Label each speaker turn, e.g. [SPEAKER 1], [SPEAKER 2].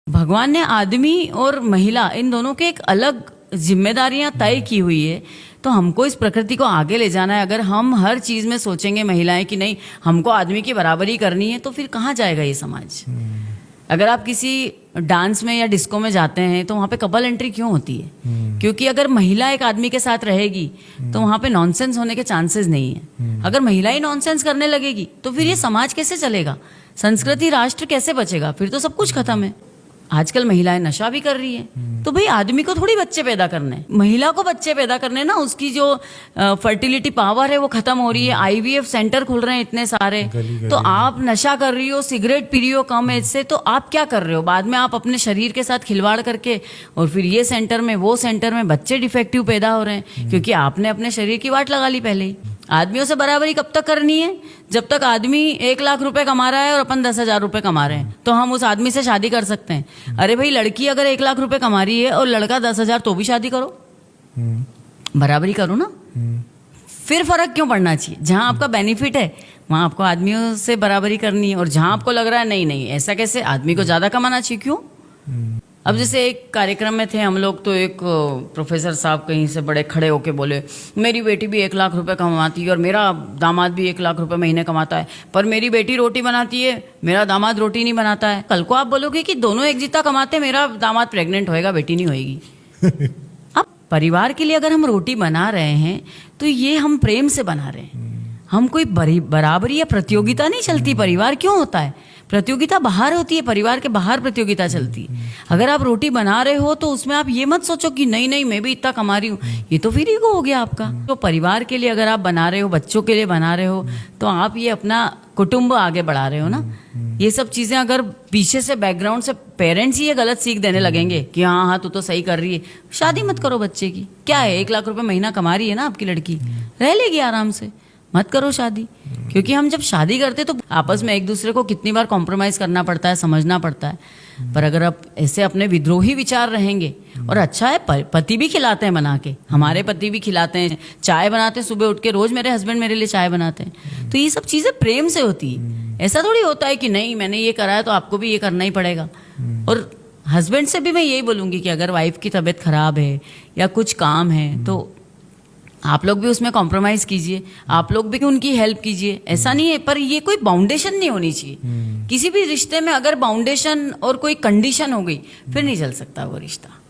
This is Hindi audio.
[SPEAKER 1] भगवान ने आदमी और महिला इन दोनों के एक अलग जिम्मेदारियां तय की हुई है। तो हमको इस प्रकृति को आगे ले जाना है। अगर हम हर चीज में सोचेंगे महिलाएं कि नहीं हमको आदमी की बराबरी करनी है, तो फिर कहाँ जाएगा ये समाज। अगर आप किसी डांस में या डिस्को में जाते हैं तो वहाँ पे कपल एंट्री क्यों होती है? क्योंकि अगर महिला एक आदमी के साथ रहेगी तो वहाँ पे नॉनसेंस होने के चांसेस नहीं है। अगर महिला ही नॉनसेंस करने लगेगी तो फिर ये समाज कैसे चलेगा, संस्कृति राष्ट्र कैसे बचेगा? फिर तो सब कुछ खत्म है। आजकल महिलाएं नशा भी कर रही है, तो भाई आदमी को थोड़ी बच्चे पैदा करने, महिला को बच्चे पैदा करने ना। उसकी जो फर्टिलिटी पावर है वो खत्म हो रही है। आईवीएफ सेंटर खुल रहे हैं इतने सारे। तो आप नशा कर रही हो, सिगरेट पी रही हो कम एज से, तो आप क्या कर रहे हो? बाद में आप अपने शरीर के साथ खिलवाड़ करके और फिर ये सेंटर में वो सेंटर में बच्चे डिफेक्टिव पैदा हो रहे हैं, क्योंकि आपने अपने शरीर की वाट लगा ली पहले ही। आदमियों से बराबरी कब तक करनी है? जब तक आदमी 1 लाख रुपए कमा रहा है और अपन 10,000 रुपए कमा रहे हैं, तो हम उस आदमी से शादी कर सकते हैं। अरे भाई, लड़की अगर 1 लाख रुपए कमा रही है और लड़का 10,000, तो भी शादी करो, बराबरी करो ना। फिर फर्क क्यों पड़ना चाहिए? जहां आपका बेनिफिट है वहां आपको आदमियों से बराबरी करनी है, और जहां आपको लग रहा है नहीं नहीं ऐसा कैसे, आदमी को ज्यादा कमाना चाहिए, क्यों? अब जैसे एक कार्यक्रम में थे हम लोग, तो एक प्रोफेसर साहब कहीं से बड़े खड़े होके बोले, मेरी बेटी भी 1 लाख रुपए कमाती है और मेरा दामाद भी 1 लाख रुपए महीने कमाता है, पर मेरी बेटी रोटी बनाती है, मेरा दामाद रोटी नहीं बनाता है। कल को आप बोलोगे कि दोनों एक जितना कमाते हैं, मेरा दामाद प्रेग्नेंट होएगा, बेटी नहीं होएगी। अब परिवार के लिए अगर हम रोटी बना रहे हैं तो ये हम प्रेम से बना रहे हैं। हम कोई बराबरी या प्रतियोगिता नहीं चलती। परिवार क्यों होता है? प्रतियोगिता बाहर होती है, परिवार के बाहर प्रतियोगिता चलती है। अगर आप रोटी बना रहे हो तो उसमें आप ये मत सोचो कि नहीं नहीं मैं भी इतना कमा रही हूँ, ये तो फिर ईगो हो गया आपका। तो परिवार के लिए अगर आप बना रहे हो, बच्चों के लिए बना रहे हो, तो आप ये अपना कुटुंब आगे बढ़ा रहे हो ना। ये सब चीजें अगर पीछे से बैकग्राउंड से पेरेंट्स ही ये गलत सीख देने लगेंगे कि हाँ हाँ तू तो सही कर रही है, शादी मत करो बच्चे की। क्या है, 1 लाख रुपए महीना कमा रही है ना आपकी लड़की, रह लेगी आराम से, मत करो शादी। क्योंकि हम जब शादी करते तो आपस में एक दूसरे को कितनी बार कॉम्प्रोमाइज करना पड़ता है, समझना पड़ता है। पर अगर आप ऐसे अपने विद्रोही विचार रहेंगे, और अच्छा है पति भी खिलाते हैं बना के, हमारे पति भी खिलाते हैं, चाय बनाते हैं सुबह उठ के, रोज मेरे हस्बैंड मेरे लिए चाय बनाते हैं। तो ये सब चीजें प्रेम से होती है। ऐसा थोड़ी होता है कि नहीं मैंने ये करा है तो आपको भी ये करना ही पड़ेगा। और हस्बैंड से भी मैं यही बोलूंगी कि अगर वाइफ की तबीयत खराब है या कुछ काम है तो आप लोग भी उसमें कॉम्प्रोमाइज कीजिए, आप लोग भी उनकी हेल्प कीजिए। ऐसा नहीं है, पर ये कोई बाउंडेशन नहीं होनी चाहिए। किसी भी रिश्ते में अगर बाउंडेशन और कोई कंडीशन हो गई फिर नहीं चल सकता वो रिश्ता।